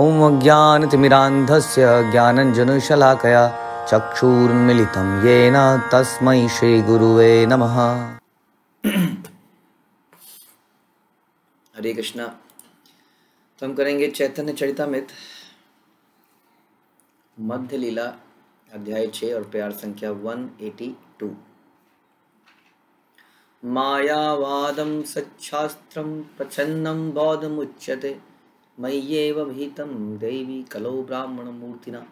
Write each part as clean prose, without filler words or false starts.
ॐ अज्ञानतिमिरान्धस्य ज्ञानञ्जनशलाकया चक्षुरुन्मीलितं येन तस्मै श्रीगुरुवे नमः। हरे कृष्णा। तो हम करेंगे चैतन्य चरितामृत मध्य लीला अध्याय 6 और प्यार संख्या 182। मायावादं सच्छास्त्रं प्रच्छन्नं बौद्धमुच्यते मय्येव भीतं देवी कलो ब्राह्मण मूर्तिना।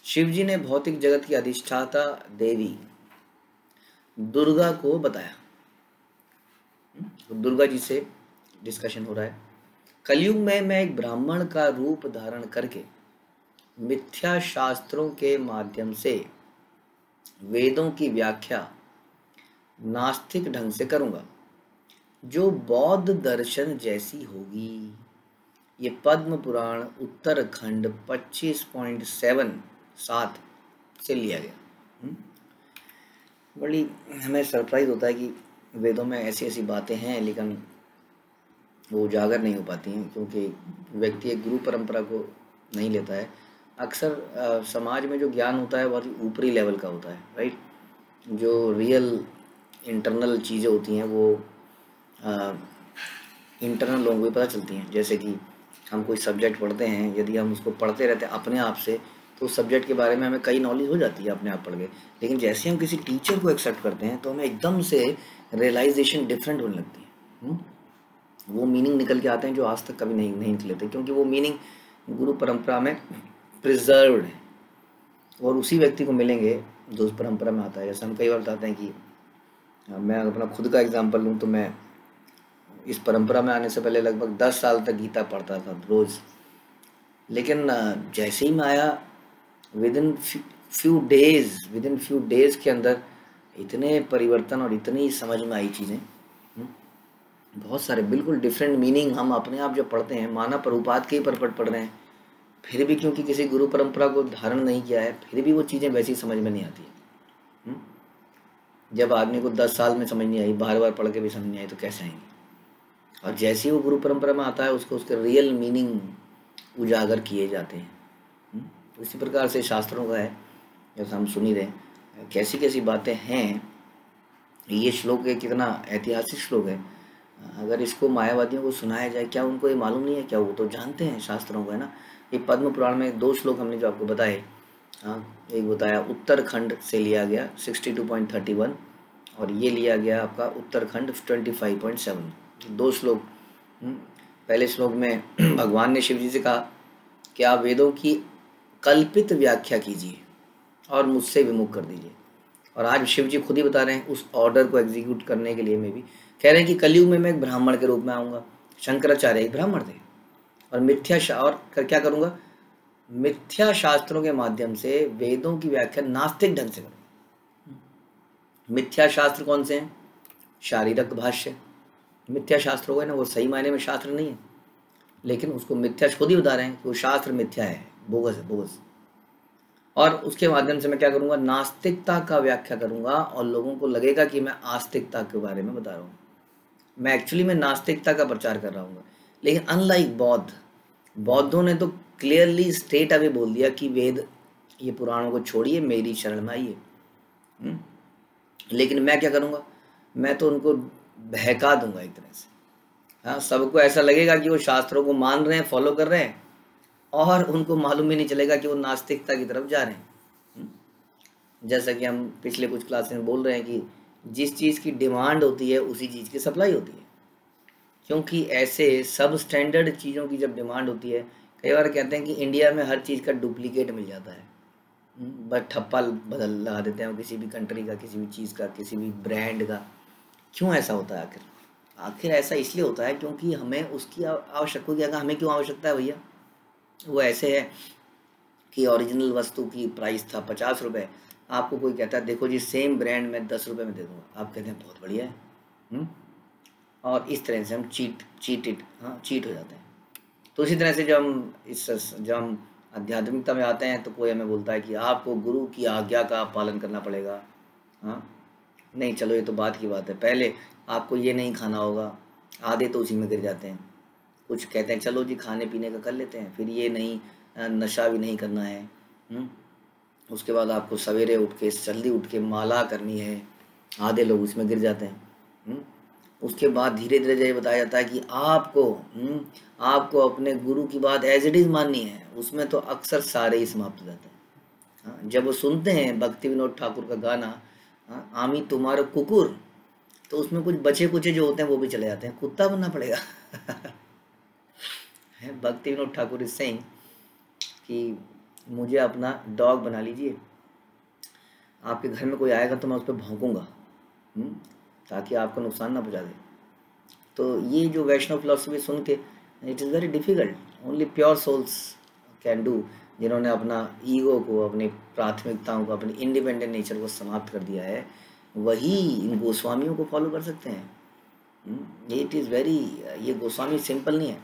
शिव जी ने भौतिक जगत की अधिष्ठाता देवी दुर्गा को बताया। दुर्गा जी से डिस्कशन हो रहा है। कलयुग में मैं एक ब्राह्मण का रूप धारण करके मिथ्या शास्त्रों के माध्यम से वेदों की व्याख्या नास्तिक ढंग से करूंगा, जो बौद्ध दर्शन जैसी होगी। ये पद्म पुराण उत्तरखंड 25.7 से लिया गया। बड़ी हमें सरप्राइज होता है कि वेदों में ऐसी ऐसी बातें हैं, लेकिन वो उजागर नहीं हो पाती हैं, क्योंकि व्यक्ति एक गुरु परंपरा को नहीं लेता है। अक्सर समाज में जो ज्ञान होता है बहुत ही ऊपरी लेवल का होता है, राइट। जो रियल इंटरनल चीज़ें होती हैं वो इंटरनल लोगों को ही पता चलती हैं। जैसे कि हम कोई सब्जेक्ट पढ़ते हैं, यदि हम उसको पढ़ते रहते हैं अपने आप से, तो उस सब्जेक्ट के बारे में हमें कई नॉलेज हो जाती है अपने आप पढ़ के। लेकिन जैसे हम किसी टीचर को एक्सेप्ट करते हैं तो हमें एकदम से रियलाइजेशन डिफरेंट होने लगती है। वो मीनिंग निकल के आते हैं जो आज तक कभी नहीं निकले थे, क्योंकि वो मीनिंग गुरु परंपरा में प्रिजर्व्ड है और उसी व्यक्ति को मिलेंगे जो उस परंपरा में आता है। जैसे हम कई बार बताते हैं कि मैं अपना खुद का एग्जाम्पल लूँ तो मैं इस परंपरा में आने से पहले लगभग 10 साल तक गीता पढ़ता था रोज़। लेकिन जैसे ही मैं आया, विद इन फ्यू डेज के अंदर इतने परिवर्तन और इतनी समझ में आई चीज़ें, बहुत सारे बिल्कुल डिफरेंट मीनिंग हम अपने आप जब पढ़ते हैं, माना प्रभुपाद के ही परपट पढ़ रहे हैं, फिर भी क्योंकि किसी गुरु परंपरा को धारण नहीं किया है, फिर भी वो चीज़ें वैसी समझ में नहीं आती है। जब आदमी को 10 साल में समझ नहीं आई, बार बार पढ़ के भी समझ नहीं आई, तो कैसे आएंगी। और जैसे ही वो गुरु परंपरा में आता है, उसको उसके रियल मीनिंग उजागर किए जाते हैं। इसी प्रकार से शास्त्रों का है, जैसे हम सुन ही रहे कैसी कैसी बातें हैं। ये श्लोक है, कितना ऐतिहासिक श्लोक है। अगर इसको मायावादियों को सुनाया जाए, क्या उनको ये मालूम नहीं है? क्या वो तो जानते हैं शास्त्रों को, है ना। ये पद्म पुराण में 2 श्लोक हमने जो आपको बताए, एक बताया उत्तरखंड से लिया गया 62.31 और ये लिया गया आपका उत्तरखंड 25.7। 2 श्लोक। पहले श्लोक में भगवान ने शिव जी से कहा कि आप वेदों की कल्पित व्याख्या कीजिए और मुझसे विमुख कर दीजिए। और आज शिव जी खुद ही बता रहे हैं उस ऑर्डर को एग्जीक्यूट करने के लिए में भी कह रहे हैं कि कलयुग में मैं एक ब्राह्मण के रूप में आऊँगा। शंकराचार्य एक ब्राह्मण थे। और क्या करूँगा? मिथ्या शास्त्रों के माध्यम से वेदों की व्याख्या नास्तिक ढंग से करूँगा। मिथ्या शास्त्र कौन से हैं? शारीरक भाष्य मिथ्या शास्त्र हो गए ना, वो सही मायने में शास्त्र नहीं है, लेकिन उसको मिथ्या खुद ही बता रहे हैं कि वो शास्त्र मिथ्या है, बोगस है, बोगस। और उसके माध्यम से मैं क्या करूँगा? नास्तिकता का व्याख्या करूँगा और लोगों को लगेगा कि मैं आस्तिकता के बारे में बता रहा हूँ। मैं एक्चुअली में नास्तिकता का प्रचार कर रहा हूँ। लेकिन अनलाइक बौद्धों ने तो क्लियरली स्ट्रेट अवे बोल दिया कि वेद, ये पुराणों को छोड़िए, मेरी शरण में आइए। लेकिन मैं क्या करूँगा? मैं तो उनको बहका दूंगा एक तरह से। हाँ, सबको ऐसा लगेगा कि वो शास्त्रों को मान रहे हैं, फॉलो कर रहे हैं, और उनको मालूम ही नहीं चलेगा कि वो नास्तिकता की तरफ जा रहे हैं। जैसा कि हम पिछले कुछ क्लास में बोल रहे हैं कि जिस चीज़ की डिमांड होती है उसी चीज़ की सप्लाई होती है। क्योंकि ऐसे सब स्टैंडर्ड चीज़ों की जब डिमांड होती है, कई बार कहते हैं कि इंडिया में हर चीज़ का डुप्लीकेट मिल जाता है, बस ठप्पा बदल लगा देते हैं किसी भी कंट्री का, किसी भी चीज़ का, किसी भी ब्रांड का। क्यों ऐसा होता है? आखिर ऐसा इसलिए होता है क्योंकि हमें उसकी आवश्यकता होगी। हमें क्यों आवश्यकता है भैया? वो ऐसे है कि ओरिजिनल वस्तु की प्राइस था 50 रुपये, आपको कोई कहता है देखो जी सेम ब्रांड में 10 रुपये में दे दूँगा, आप कहते हैं बहुत बढ़िया है। और इस तरह से हम चीट हो जाते हैं। तो इसी तरह से जब हम आध्यात्मिकता में आते हैं तो कोई हमें बोलता है कि आपको गुरु की आज्ञा का पालन करना पड़ेगा। नहीं, चलो ये तो बात की बात है, पहले आपको ये नहीं खाना होगा, आधे तो उसी में गिर जाते हैं। कुछ कहते हैं चलो जी खाने पीने का कर लेते हैं, फिर ये नहीं नशा भी नहीं करना है। उसके बाद आपको सवेरे उठ के जल्दी उठ के माला करनी है, आधे लोग उसमें गिर जाते हैं। उसके बाद धीरे धीरे ये बताया जाता है कि आपको अपने गुरु की बात एज इट इज़ माननी है, उसमें तो अक्सर सारे ही समाप्त हो जाते हैं। जब वो सुनते हैं भक्ति विनोद ठाकुर का गाना आमी तुम्हारा कुकुर, तो उसमें कुछ बचे कुचे जो होते हैं वो भी चले जाते हैं, कुत्ता बनना पड़ेगा। भक्ति विनोद ठाकुर इज सेइंग कि मुझे अपना डॉग बना लीजिए, आपके घर में कोई आएगा तो मैं उस पर भौंकूंगा ताकि आपको नुकसान ना पहुंचा दे। तो ये जो वैष्णव फिलॉसफी सुन के it is very difficult, only pure souls can do, जिन्होंने अपना ईगो को, अपनी प्राथमिकताओं को, अपनी इंडिपेंडेंट नेचर को समाप्त कर दिया है, वही इन गोस्वामियों को फॉलो कर सकते हैं। इट इज़ वेरी, ये गोस्वामी सिंपल नहीं है।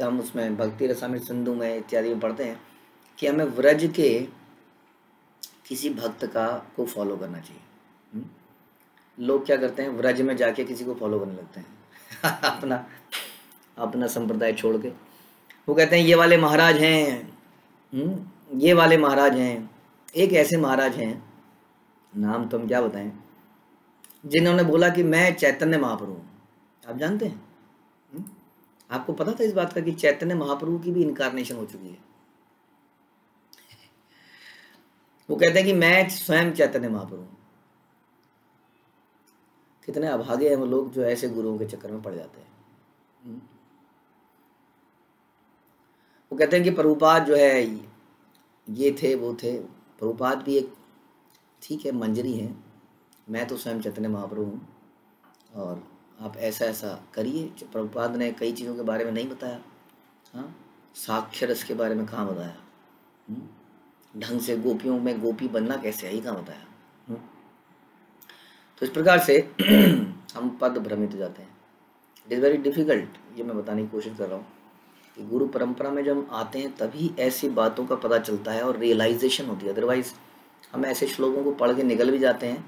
हम उसमें भक्ति रसामृत सिंधु में इत्यादि में पढ़ते हैं कि हमें व्रज के किसी भक्त को फॉलो करना चाहिए। लोग क्या करते हैं, व्रज में जाके किसी को फॉलो करने लगते हैं अपना संप्रदाय छोड़ के। वो कहते हैं ये वाले महाराज हैं, ये वाले महाराज हैं। एक ऐसे महाराज हैं, नाम तो हम क्या बताएं, जिन्होंने बोला कि मैं चैतन्य महाप्रभु हूँ। आप जानते हैं, आपको पता था इस बात का कि चैतन्य महाप्रभु की भी इनकारनेशन हो चुकी है। वो कहते हैं कि मैं स्वयं चैतन्य महाप्रभु हूँ। कितने अभागे हैं वो लोग जो ऐसे गुरुओं के चक्कर में पड़ जाते हैं। वो कहते हैं कि प्रभुपाद जो है ये थे वो थे, प्रभुपाद भी एक ठीक है मंजरी है, मैं तो स्वयं चैतन्य महाप्रभु हूँ और आप ऐसा ऐसा करिए। प्रभुपाद ने कई चीज़ों के बारे में नहीं बताया, साक्ष्य रस के बारे में कहाँ बताया, ढंग से गोपियों में गोपी बनना कैसे है ये कहाँ बताया। तो इस प्रकार से हम पद भ्रमित हो जाते हैं। इट इज़ वेरी डिफ़िकल्ट, ये मैं बताने की कोशिश कर रहा हूँ कि गुरु परंपरा में जब हम आते हैं तभी ऐसी बातों का पता चलता है और रियलाइजेशन होती है। अदरवाइज हम ऐसे श्लोकों को पढ़ के निकल भी जाते हैं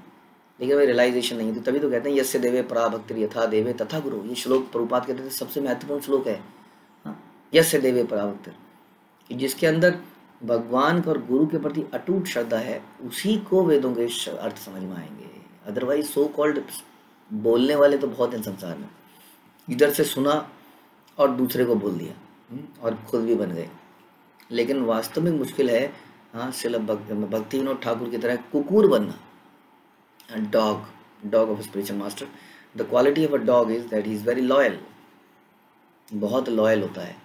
लेकिन वही रियलाइजेशन नहीं होती। तभी तो कहते हैं यस्य देवे परा भक्ति यथा देवे तथा गुरु। ये श्लोक प्रभुपाद कहते थे सबसे महत्वपूर्ण श्लोक है, यस्य देवे परा भक्ति, कि जिसके अंदर भगवान और गुरु के प्रति अटूट श्रद्धा है उसी को वेदों के अर्थ समझ में आएंगे। अदरवाइज सो कॉल्ड बोलने वाले तो बहुत हैं संसार में, इधर से सुना और दूसरे को बोल दिया और खुद भी बन गए। लेकिन वास्तविक मुश्किल है श्रील भक्ति विनोद ठाकुर की तरह कुकुर बनना, dog of spiritual master. The quality of a dog is that he is very loyal, बहुत लॉयल होता है।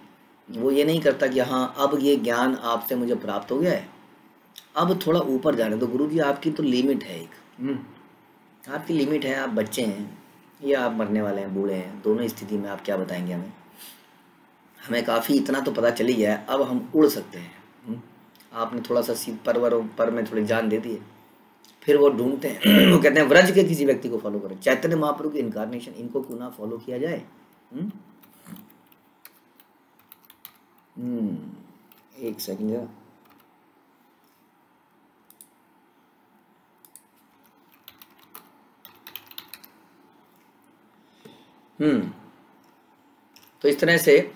वो ये नहीं करता कि हाँ अब ये ज्ञान आपसे मुझे प्राप्त हो गया है, अब थोड़ा ऊपर जाने दो गुरु जी, आपकी तो लिमिट है एक, आपकी लिमिट है, आप बच्चे हैं या आप मरने वाले हैं, बूढ़े हैं, दोनों स्थिति में आप क्या बताएंगे हमें काफ़ी इतना तो पता चली गया है, अब हम उड़ सकते हैं। आपने थोड़ा सा पर में थोड़ी जान दे दी है, फिर वो ढूंढते हैं वो कहते हैं व्रज के किसी व्यक्ति को फॉलो करें, चैतन्य महाप्रभु की इनकारनेशन, इनको क्यों ना फॉलो किया जाए। एक सेकंड, तो इस तरह से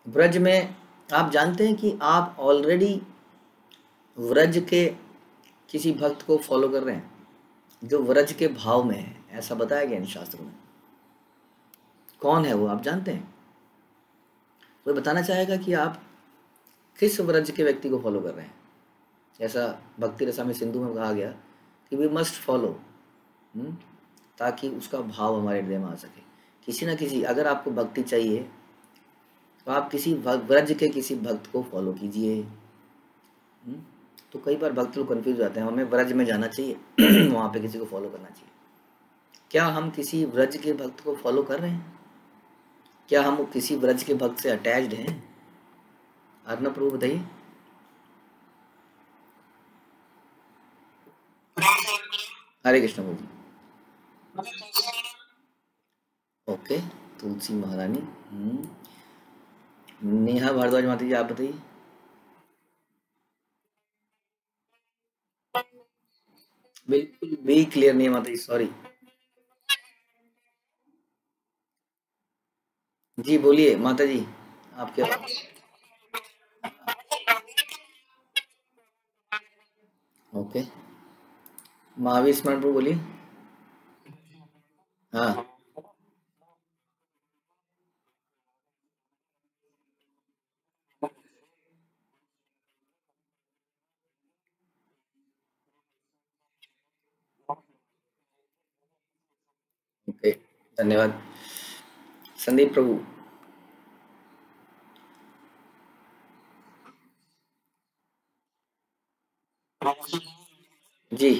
व्रज में आप जानते हैं कि आप ऑलरेडी व्रज के किसी भक्त को फॉलो कर रहे हैं जो व्रज के भाव में है, ऐसा बताया गया इन शास्त्रों में। कौन है वो आप जानते हैं? वो बताना चाहेगा कि आप किस व्रज के व्यक्ति को फॉलो कर रहे हैं। जैसा भक्ति रसामृत सिंधु में कहा गया कि वी मस्ट फॉलो, ताकि उसका भाव हमारे हृदय में आ सके। किसी ना किसी, अगर आपको भक्ति चाहिए तो आप किसी व्रज के किसी भक्त को फॉलो कीजिए। तो कई बार भक्त लोग कन्फ्यूज हो जाते हैं, हमें व्रज में जाना चाहिए वहाँ पे किसी को फॉलो करना चाहिए। क्या हम किसी व्रज के भक्त को फॉलो कर रहे हैं? क्या हम किसी व्रज के भक्त से अटैच्ड हैं? अर्णव प्रभु बताइए। हरे कृष्ण प्रभु। ओके, तुलसी महारानी। नेहा भारद्वाज माता जी, आप बताइए। बिल्कुल भी क्लियर नहीं है माता जी, सॉरी। जी बोलिए माता जी, आपके ओके। महावीर स्मरण प्रभु बोलिए। हाँ। ओके, धन्यवाद। संदीप प्रभु। जी।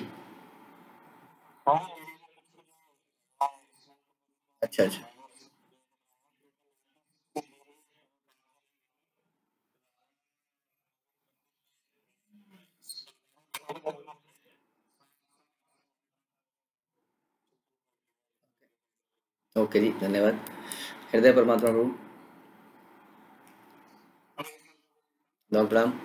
अच्छा अच्छा। ओके जी, धन्यवाद। हृदय परमात्मा प्रभु। राम प्रणाम।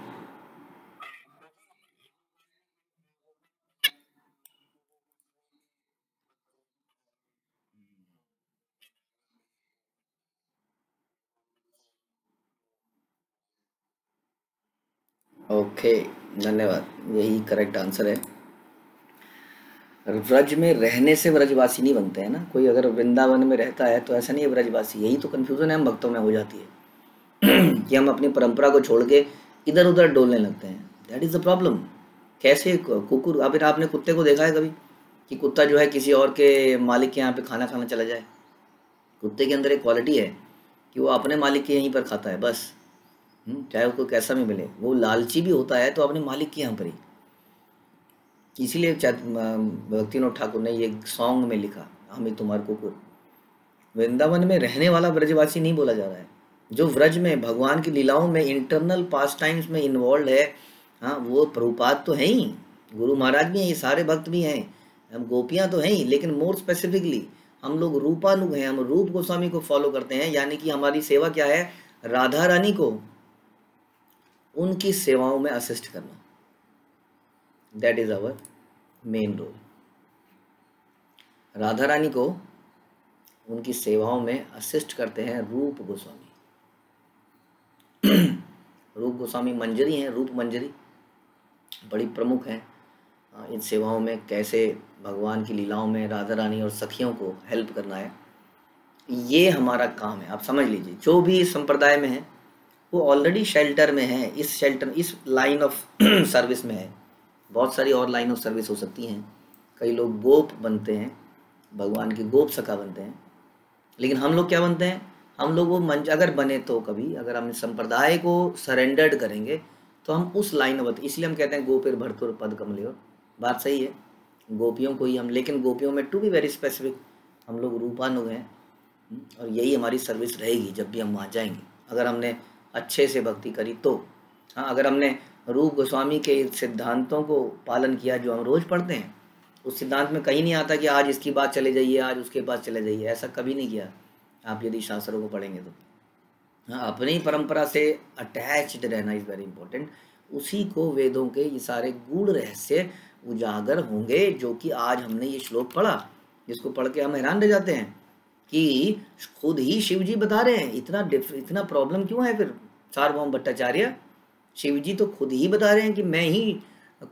ओके, धन्यवाद। यही करेक्ट आंसर है। व्रज में रहने से व्रजवासी नहीं बनते हैं ना। कोई अगर वृंदावन में रहता है तो ऐसा नहीं है व्रजवासी। यही तो कन्फ्यूजन है हम भक्तों में हो जाती है कि हम अपनी परंपरा को छोड़ के इधर उधर डोलने लगते हैं। That is the problem. कैसे कुकुर, अभी आपने कुत्ते को देखा है कभी कि कुत्ता जो है किसी और के मालिक के यहाँ पे खाना खाना चला जाए? कुत्ते के अंदर एक क्वालिटी है कि वो अपने मालिक के यहीं पर खाता है बस। चाहे उसको कैसा भी मिले, वो लालची भी होता है तो अपने मालिक के यहाँ पर ही। इसीलिए भक्तिनाथ ठाकुर ने ये सॉन्ग में लिखा, हम ही तुम्हारे कुकुर। वृंदावन में रहने वाला ब्रजवासी नहीं बोला जा रहा है। जो व्रज में भगवान की लीलाओं में इंटरनल पास टाइम्स में इन्वॉल्व है, हाँ, वो प्रभुपाद तो है ही, गुरु महाराज भी हैं, ये सारे भक्त भी हैं, हम गोपियां तो हैं ही, लेकिन मोर स्पेसिफिकली हम लोग रूपानुग हैं। हम रूप गोस्वामी को फॉलो करते हैं, यानी कि हमारी सेवा क्या है? राधा रानी को उनकी सेवाओं में असिस्ट करना। That is our main role. Radha Rani को उनकी सेवाओं में असिस्ट करते हैं रूप गोस्वामी। रूप गोस्वामी मंजरी हैं, रूप मंजरी बड़ी प्रमुख हैं। इन सेवाओं में कैसे भगवान की लीलाओं में राधा रानी और सखियों को हेल्प करना है, ये हमारा काम है। आप समझ लीजिए, जो भी इस संप्रदाय में है वो ऑलरेडी शेल्टर में है, इस शेल्टर, इस लाइन ऑफ सर्विस में है। बहुत सारी और लाइन ऑफ सर्विस हो सकती हैं। कई लोग गोप बनते हैं, भगवान के गोप सखा बनते हैं, लेकिन हम लोग क्या बनते हैं? हम लोग वो मंच अगर बने तो, कभी अगर हम संप्रदाय को सरेंडर्ड करेंगे तो हम उस लाइन में, इसलिए हम कहते हैं गोपेर भरतुर पद कमलियोर। बात सही है, गोपियों को ही हम, लेकिन गोपियों में टू बी वेरी स्पेसिफिक हम लोग रूपानुग हैं। और यही हमारी सर्विस रहेगी जब भी हम वहाँ जाएंगे, अगर हमने अच्छे से भक्ति करी तो। हाँ, अगर हमने रूप गोस्वामी के सिद्धांतों को पालन किया जो हम रोज़ पढ़ते हैं, उस सिद्धांत में कहीं नहीं आता कि आज इसकी बात चले जाइए, आज उसके पास चले जाइए, ऐसा कभी नहीं किया। आप यदि शास्त्रों को पढ़ेंगे तो हाँ, अपनी परंपरा से अटैच्ड रहना इज़ वेरी इंपॉर्टेंट। उसी को वेदों के ये सारे गूढ़ रहस्य उजागर होंगे, जो कि आज हमने ये श्लोक पढ़ा, जिसको पढ़ के हम हैरान रह जाते हैं कि खुद ही शिव जी बता रहे हैं। इतना प्रॉब्लम क्यों है फिर? सार्वभौम भट्टाचार्य, शिव जी तो खुद ही बता रहे हैं कि मैं ही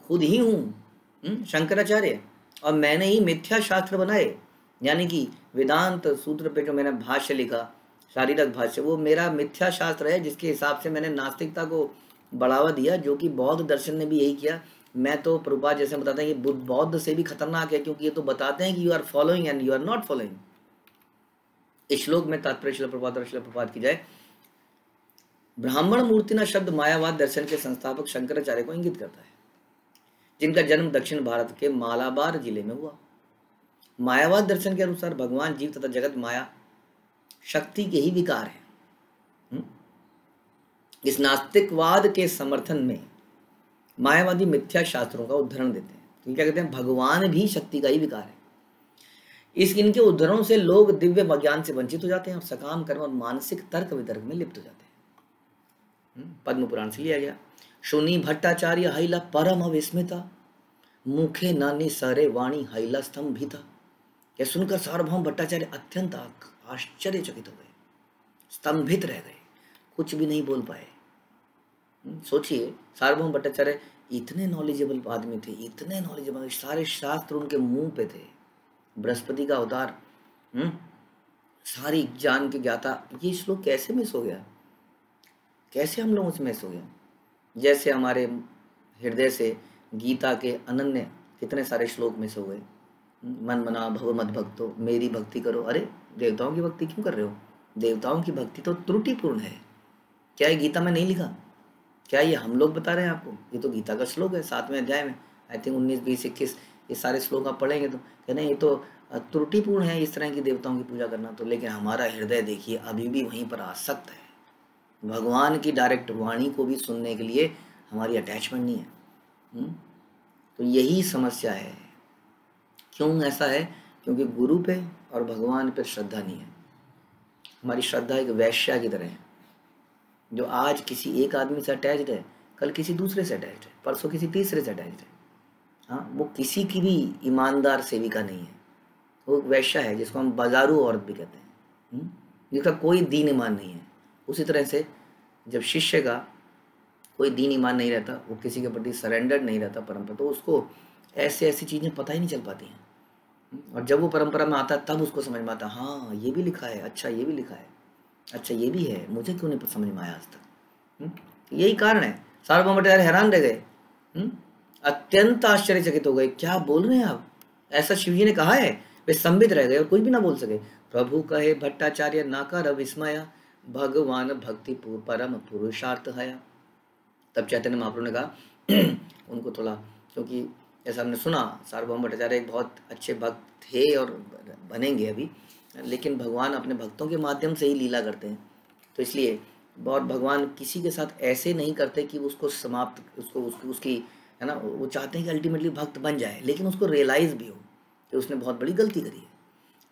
खुद ही हूँ शंकराचार्य, और मैंने ही मिथ्या शास्त्र बनाए। यानी कि वेदांत सूत्र पे जो मैंने भाष्य लिखा, शारीरक भाष्य, वो मेरा मिथ्या शास्त्र है, जिसके हिसाब से मैंने नास्तिकता को बढ़ावा दिया, जो कि बौद्ध दर्शन ने भी यही किया। मैं तो प्रभुपाद जैसे बताते हैं कि बौद्ध से भी खतरनाक है, क्योंकि ये तो बताते हैं कि you are following and you are not following. इस श्लोक में तात्पर्य शिल प्रभुपाद और शिल प्रभुपाद की जाए, ब्राह्मण मूर्तिना शब्द मायावाद दर्शन के संस्थापक शंकराचार्य को इंगित करता है, जिनका जन्म दक्षिण भारत के मालाबार जिले में हुआ। मायावाद दर्शन के अनुसार भगवान, जीव तथा जगत माया शक्ति के ही विकार है। इस नास्तिकवाद के समर्थन में मायावादी मिथ्या शास्त्रों का उदाहरण देते हैं। तो क्या कहते हैं? भगवान भी शक्ति का ही विकार है। इनके उदाहरणों से लोग दिव्य ज्ञान से वंचित हो जाते हैं और सकाम कर्म और मानसिक तर्क वितर्क में लिप्त हो जाते हैं। पद्म पुराण से लिया गया। शुनि भट्टाचार्य हैला परम विस्मिता, मुखे नानी सरे वाणी हैला स्तंभिता। यह सुनकर सार्वभौम भट्टाचार्य अत्यंत आश्चर्यचकित हो गए। स्तंभित रह गए, कुछ भी नहीं बोल पाए। सोचिए, सार्वभौम भट्टाचार्य इतने नॉलेजेबल आदमी थे, इतने नॉलेजेबल, सारे शास्त्र उनके मुंह पे थे, बृहस्पति का अवतार, सारी ज्ञान के ज्ञाता। ये श्लोक कैसे मिस हो गया, कैसे हम लोगों से मिस हो गया? जैसे हमारे हृदय से गीता के अनन्य कितने सारे श्लोक मिस हो गए। मन मना भव मद भक्तो, मेरी भक्ति करो। अरे देवताओं की भक्ति क्यों कर रहे हो? देवताओं की भक्ति तो त्रुटिपूर्ण है। क्या ये गीता में नहीं लिखा? क्या ये हम लोग बता रहे हैं आपको? ये तो गीता का श्लोक है 7वें अध्याय में, आई थिंक 19, 20, 21, ये सारे श्लोक आप पढ़ेंगे तो कहना ये तो त्रुटिपूर्ण है इस तरह की देवताओं की पूजा करना। तो लेकिन हमारा हृदय देखिए अभी भी वहीं पर आसक्त है, भगवान की डायरेक्ट वाणी को भी सुनने के लिए हमारी अटैचमेंट नहीं है। तो यही समस्या है। क्यों ऐसा है? क्योंकि गुरु पे और भगवान पे श्रद्धा नहीं है। हमारी श्रद्धा एक वैश्या की तरह है, जो आज किसी एक आदमी से अटैच्ड है, कल किसी दूसरे से अटैच्ड है, परसों किसी तीसरे से अटैच्ड है। हाँ, वो किसी की भी ईमानदार सेविका नहीं है, वो वैश्या है जिसको हम बाजारू औरत भी कहते हैं, जिसका कोई दीन ईमान नहीं है। उसी तरह से जब शिष्य का कोई दीन ईमान नहीं रहता, वो किसी के प्रति सरेंडर्ड नहीं रहता परंपरा, तो उसको ऐसे ऐसी चीज़ें पता ही नहीं चल पाती हैं। और जब वो परंपरा में आता है तब उसको समझ में आता, हाँ ये भी लिखा है, अच्छा ये भी लिखा है, अच्छा ये भी है, मुझे क्यों नहीं समझ में आया आज तक। यही कारण है। सार्वभौम भट्टाचार्य हैरान रह गए, अत्यंत आश्चर्यचकित हो गए, क्या बोल रहे हैं आप, ऐसा शिवजी ने कहा है? वे स्तंभित रह गए और कुछ भी ना बोल सके। प्रभु कहे भट्टाचार्य नाकार विस्मया, भगवान भक्ति परम पुरुषार्थ हया। तब चैतन्य महाप्रभु ने कहा उनको थोड़ा, क्योंकि जैसा हमने सुना सार्वभौम भट्टाचार्य एक बहुत अच्छे भक्त थे और बनेंगे अभी, लेकिन भगवान अपने भक्तों के माध्यम से ही लीला करते हैं। तो इसलिए और भगवान किसी के साथ ऐसे नहीं करते कि उसको समाप्त, उसकी है ना, वो चाहते हैं कि अल्टीमेटली भक्त बन जाए, लेकिन उसको रियलाइज भी हो कि उसने बहुत बड़ी गलती करी है।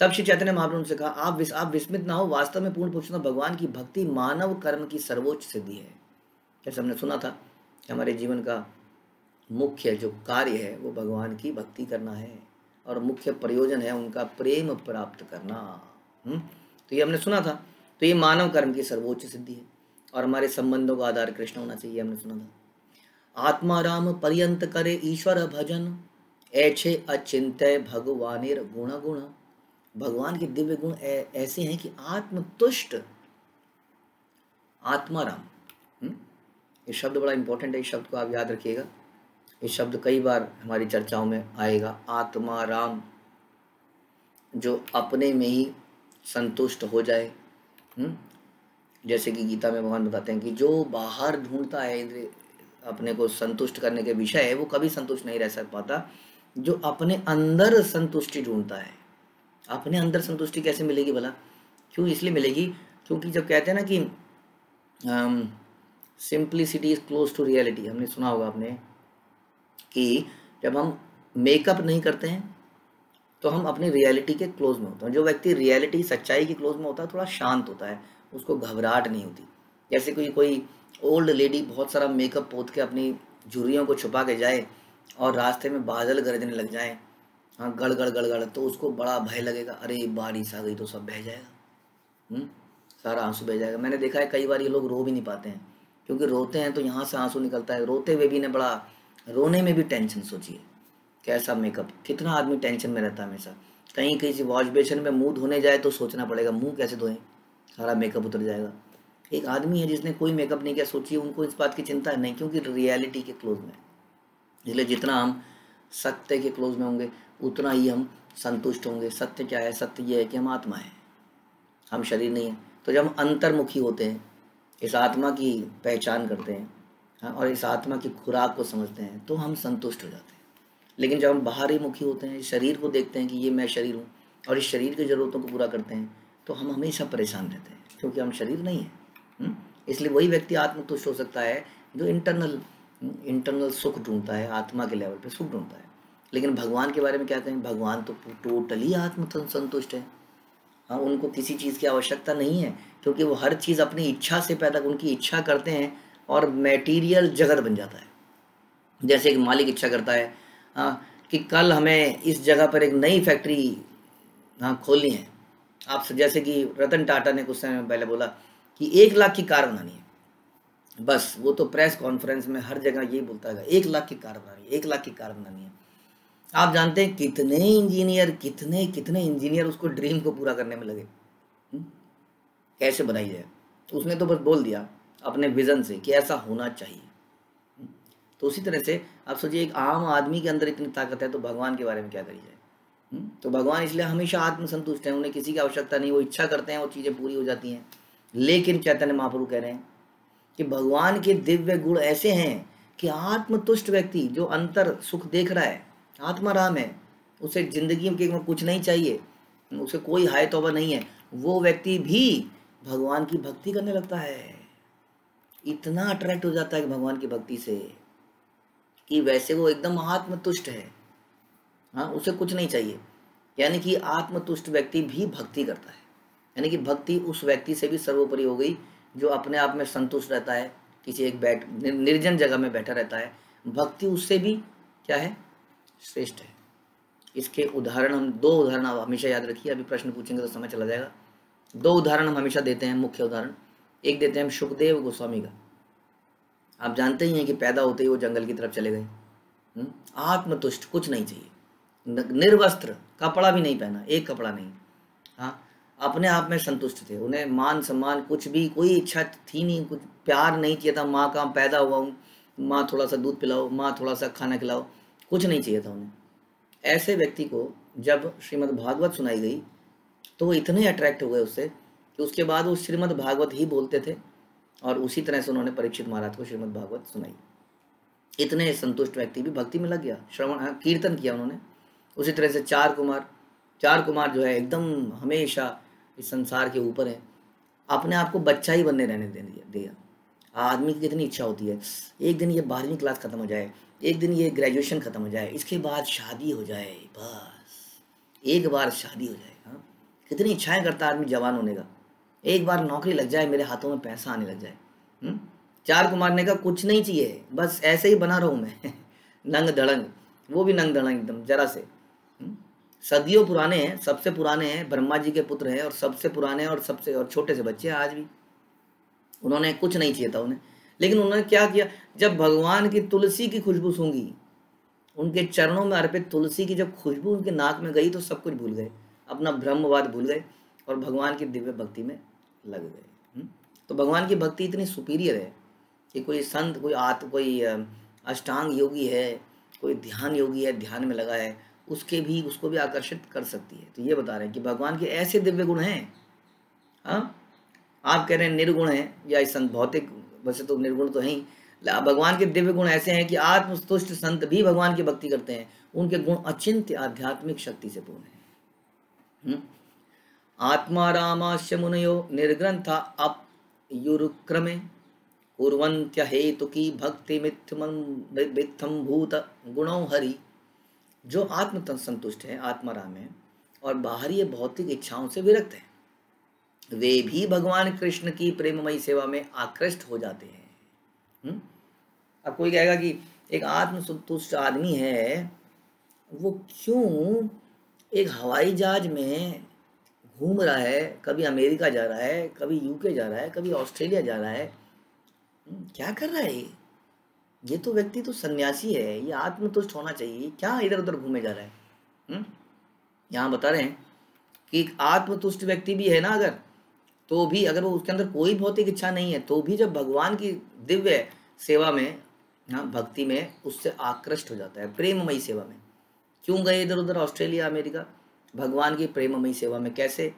तब श्री चैतन्य महाप्रभु से कहा, आप विस्मित ना हो, वास्तव में पूर्ण पुरुषोत्तम भगवान की भक्ति मानव कर्म की सर्वोच्च सिद्धि है। जैसे हमने सुना था कि हमारे जीवन का मुख्य जो कार्य है वो भगवान की भक्ति करना है, और मुख्य प्रयोजन है उनका प्रेम प्राप्त करना। तो ये हमने सुना था। तो ये मानव कर्म की सर्वोच्च सिद्धि है, और हमारे संबंधों का आधार कृष्ण होना चाहिए, हमने सुना था। आत्मा राम पर्यंत करे ईश्वर भजन, ऐछे अचिंत्य भगवानेर गुण गुण। भगवान के दिव्य गुण ऐसे हैं कि आत्मतुष्ट आत्मा राम। ये शब्द बड़ा इंपॉर्टेंट है, इस शब्द को आप याद रखिएगा। ये शब्द कई बार हमारी चर्चाओं में आएगा। आत्मा राम, जो अपने में ही संतुष्ट हो जाए। जैसे कि गीता में भगवान बताते हैं कि जो बाहर ढूंढता है अपने को संतुष्ट करने के विषय है, वो कभी संतुष्ट नहीं रह सक पाता। जो अपने अंदर संतुष्टि ढूंढता है, अपने अंदर संतुष्टि कैसे मिलेगी भला? क्यों इसलिए मिलेगी, क्योंकि जब कहते हैं ना कि simplicity is close to reality, हमने सुना होगा आपने कि जब हम मेकअप नहीं करते हैं तो हम अपनी रियलिटी के क्लोज में होते हैं। जो व्यक्ति रियलिटी सच्चाई के क्लोज में होता है थोड़ा शांत होता है, उसको घबराहट नहीं होती। जैसे कोई ओल्ड लेडी बहुत सारा मेकअप पोत के अपनी झुर्रियों को छुपा के जाए और रास्ते में बादल गरजने लग जाए, हाँ गड़ गड़ गड़ गड़, तो उसको बड़ा भय लगेगा, अरे बारिश आ गई तो सब बह जाएगा, सारा आंसू बह जाएगा। मैंने देखा है कई बार ये लोग रो भी नहीं पाते हैं, क्योंकि रोते हैं तो यहाँ से आंसू निकलता है, रोते हुए भी ने बड़ा, रोने में भी टेंशन। सोचिए कैसा मेकअप, कितना आदमी टेंशन में रहता है हमेशा। कहीं किसी वॉश बेसिन में मुंह धोने जाए तो सोचना पड़ेगा मुंह कैसे धोएं, सारा मेकअप उतर जाएगा। एक आदमी है जिसने कोई मेकअप नहीं किया, सोचिए उनको इस बात की चिंता नहीं, क्योंकि रियलिटी के क्लोज में। इसलिए जितना हम सत्य के क्लोज में होंगे उतना ही हम संतुष्ट होंगे। सत्य क्या है? सत्य ये है कि हम आत्मा है, हम शरीर नहीं है। तो जब हम अंतर्मुखी होते हैं, इस आत्मा की पहचान करते हैं, हाँ, और इस आत्मा की खुराक को समझते हैं, तो हम संतुष्ट हो जाते हैं। लेकिन जब हम बाहरी मुखी होते हैं, शरीर को देखते हैं कि ये मैं शरीर हूँ और इस शरीर की ज़रूरतों को पूरा करते हैं, तो हम हमेशा परेशान रहते हैं, क्योंकि हम शरीर नहीं है। इसलिए वही व्यक्ति आत्मतुष्ट हो सकता है जो इंटरनल सुख ढूंढता है, आत्मा के लेवल पे सुख ढूंढता है। लेकिन भगवान के बारे में क्या कहते हैं? भगवान तो टोटली आत्म संतुष्ट है। हाँ, उनको किसी चीज़ की आवश्यकता नहीं है, क्योंकि वो हर चीज़ अपनी इच्छा से पैदा, उनकी इच्छा करते हैं और मटेरियल जगत बन जाता है। जैसे एक मालिक इच्छा करता है, हाँ, कि कल हमें इस जगह पर एक नई फैक्ट्री, हाँ, खोलनी है। आप जैसे कि रतन टाटा ने कुछ समय पहले बोला कि 1 लाख की कार बनानी है, बस वो तो प्रेस कॉन्फ्रेंस में हर जगह यही बोलता है 1 लाख की कार बनानी है, 1 लाख की कार बनानी है। आप जानते हैं कितने इंजीनियर, कितने कितने इंजीनियर उसको ड्रीम को पूरा करने में लगे, कैसे बनाई जाए। तो उसने तो बस बोल दिया अपने विजन से कि ऐसा होना चाहिए। तो उसी तरह से आप सोचिए, एक आम आदमी के अंदर इतनी ताकत है तो भगवान के बारे में क्या करी जाए। तो भगवान इसलिए हमेशा आत्मसंतुष्ट हैं, उन्हें किसी की आवश्यकता नहीं, वो इच्छा करते हैं वो चीज़ें पूरी हो जाती हैं। लेकिन चैतन्य महाप्रभु कह रहे हैं कि भगवान के दिव्य गुण ऐसे हैं कि आत्मतुष्ट व्यक्ति जो अंतर सुख देख रहा है, आत्माराम है, उसे जिंदगी में कुछ नहीं चाहिए, उसे कोई हाय तौबा नहीं है, वो व्यक्ति भी भगवान की भक्ति करने लगता है। इतना अट्रैक्ट हो जाता है भगवान की भक्ति से कि वैसे वो एकदम आत्मतुष्ट है, हाँ, उसे कुछ नहीं चाहिए। यानी कि आत्मतुष्ट व्यक्ति भी भक्ति करता है, यानी कि भक्ति उस व्यक्ति से भी सर्वोपरि हो गई जो अपने आप में संतुष्ट रहता है, किसी एक निर्जन जगह में बैठा रहता है। भक्ति उससे भी क्या है, श्रेष्ठ है। इसके उदाहरण हम 2 उदाहरण आप हमेशा याद रखिए, अभी प्रश्न पूछेंगे तो समझ चला जाएगा। 2 उदाहरण हम हमेशा देते हैं, मुख्य उदाहरण। एक देते हैं हम सुखदेव गोस्वामी का। आप जानते ही हैं कि पैदा होते ही वो जंगल की तरफ चले गए, आत्मतुष्ट, कुछ नहीं चाहिए, निर्वस्त्र, कपड़ा भी नहीं पहना, एक कपड़ा नहीं, हाँ, अपने आप में संतुष्ट थे। उन्हें मान सम्मान कुछ भी, कोई इच्छा थी नहीं, कुछ प्यार नहीं चाहिए था। माँ का पैदा हुआ हूँ, माँ थोड़ा सा दूध पिलाओ, माँ थोड़ा सा खाना खिलाओ, कुछ नहीं चाहिए था उन्हें। ऐसे व्यक्ति को जब श्रीमद् भागवत सुनाई गई तो वो इतने अट्रैक्ट हो गए उससे कि उसके बाद वो श्रीमद् भागवत ही बोलते थे, और उसी तरह से उन्होंने परीक्षित महाराज को श्रीमद् भागवत सुनाई। इतने संतुष्ट व्यक्ति भी भक्ति में लग गया, श्रवण कीर्तन किया उन्होंने। उसी तरह से 4 कुमार जो है एकदम हमेशा इस संसार के ऊपर है, अपने आप को बच्चा ही बनने रहने दिया। आदमी की कितनी इच्छा होती है, एक दिन ये 12वीं क्लास खत्म हो जाए, एक दिन ये ग्रेजुएशन खत्म हो जाए, इसके बाद शादी हो जाए, बस एक बार शादी हो जाए। हाँ, कितनी इच्छाएं करता है आदमी जवान होने का, एक बार नौकरी लग जाए, मेरे हाथों में पैसा आने लग जाए। 4 कुमार ने कहा कुछ नहीं चाहिए, बस ऐसे ही बना रहूं मैं नंग धड़ंग, वो भी नंग धड़ंग एकदम जरा से। सदियों पुराने हैं, सबसे पुराने हैं, ब्रह्मा जी के पुत्र हैं, और सबसे पुराने और सबसे और छोटे से बच्चे हैं आज भी। उन्होंने कुछ नहीं चाहिए था उन्हें, लेकिन उन्होंने क्या किया, जब भगवान की तुलसी की खुशबू सूंघी, उनके चरणों में अर्पित तुलसी की जब खुशबू उनके नाक में गई तो सब कुछ भूल गए, अपना ब्रह्मवाद भूल गए और भगवान की दिव्य भक्ति में लग गए। तो भगवान की भक्ति इतनी सुपीरियर है कि कोई संत, कोई अष्टांग योगी है, कोई ध्यान योगी है, ध्यान में लगा है, उसको भी आकर्षित कर सकती है। तो ये बता रहे हैं कि भगवान के ऐसे दिव्य गुण हैं। हाँ, आप कह रहे हैं निर्गुण है या इस संत भौतिक, वैसे तो निर्गुण तो है ही, भगवान के दिव्य गुण ऐसे हैं कि आत्मतुष्ट संत भी भगवान की भक्ति करते हैं, उनके गुण अचिंत्य आध्यात्मिक शक्ति से पूर्ण है। आत्मा रामाश्य मुनयो निर्ग्रंथा अपयुरुक्रमे कुर्वन्त्य हेतु की भक्ति मिथ्यम भूत गुणों हरि। जो आत्म संतुष्ट है, आत्माराम है, और बाहरी भौतिक इच्छाओं से विरक्त है, वे भी भगवान कृष्ण की प्रेममयी सेवा में आकृष्ट हो जाते हैं। अब कोई कहेगा कि एक आत्मसंतुष्ट आदमी है, वो क्यों एक हवाई जहाज में घूम रहा है, कभी अमेरिका जा रहा है, कभी यूके जा रहा है, कभी ऑस्ट्रेलिया जा रहा है, क्या कर रहा है ये तो व्यक्ति तो सन्यासी है, ये आत्मतुष्ट होना चाहिए, क्या इधर उधर घूमे जा रहा है। यहाँ बता रहे हैं कि एक आत्मतुष्ट व्यक्ति भी है ना, अगर तो भी अगर वो उसके अंदर कोई भौतिक इच्छा नहीं है, तो भी जब भगवान की दिव्य सेवा में, हाँ, भक्ति में उससे आकृष्ट हो जाता है, प्रेममयी सेवा में। क्यों गए इधर उधर ऑस्ट्रेलिया अमेरिका? भगवान की प्रेममयी सेवा में। कैसे?